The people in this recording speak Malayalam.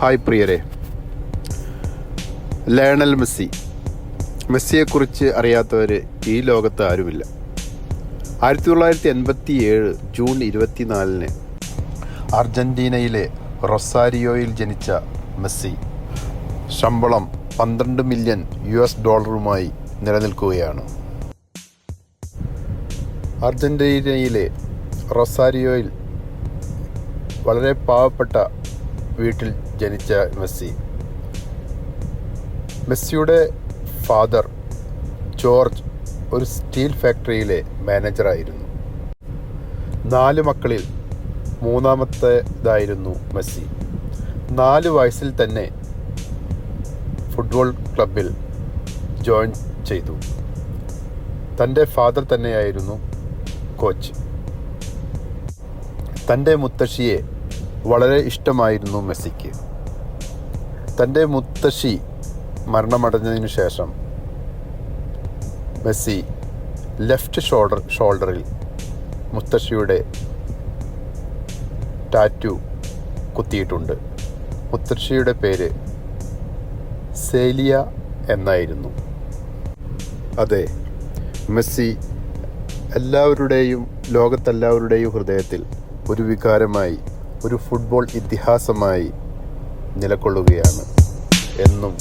ഹായ് പ്രിയരെ, ലയണൽ മെസ്സിയെക്കുറിച്ച് അറിയാത്തവർ ഈ ലോകത്ത് ആരുമില്ല. 1987 ജൂൺ 24 അർജന്റീനയിലെ റൊസാരിയോയിൽ ജനിച്ച മെസ്സി ശമ്പളം $12 മില്യൺ നിലനിൽക്കുകയാണ്. അർജന്റീനയിലെ റൊസാരിയോയിൽ വളരെ പാവപ്പെട്ട വീട്ടിൽ ജനിച്ച മെസ്സിയുടെ ഫാദർ ജോർജ് ഒരു സ്റ്റീൽ ഫാക്ടറിയിലെ മാനേജറായിരുന്നു. 4 മക്കളിൽ മൂന്നാമത്തേതായിരുന്നു മെസ്സി. 4 വയസ്സിൽ തന്നെ ഫുട്ബോൾ ക്ലബിൽ ജോയിൻ ചെയ്തു. തൻ്റെ ഫാദർ തന്നെയായിരുന്നു കോച്ച്. തൻ്റെ മുത്തശ്ശിയെ വളരെ ഇഷ്ടമായിരുന്നു മെസ്സിക്ക്. തൻ്റെ മുത്തശ്ശി മരണമടഞ്ഞതിനു ശേഷം മെസ്സി ലെഫ്റ്റ് ഷോൾഡറിൽ മുത്തശ്ശിയുടെ ടാറ്റു കുത്തിയിട്ടുണ്ട്. മുത്തശ്ശിയുടെ പേര് സേലിയ എന്നായിരുന്നു. അതെ, മെസ്സി ലോകത്തെല്ലാവരുടെയും ഹൃദയത്തിൽ ഒരു വികാരമായി, ഒരു ഫുട്ബോൾ ഇതിഹാസമായി നിലകൊള്ളുകയാണ് എന്നും.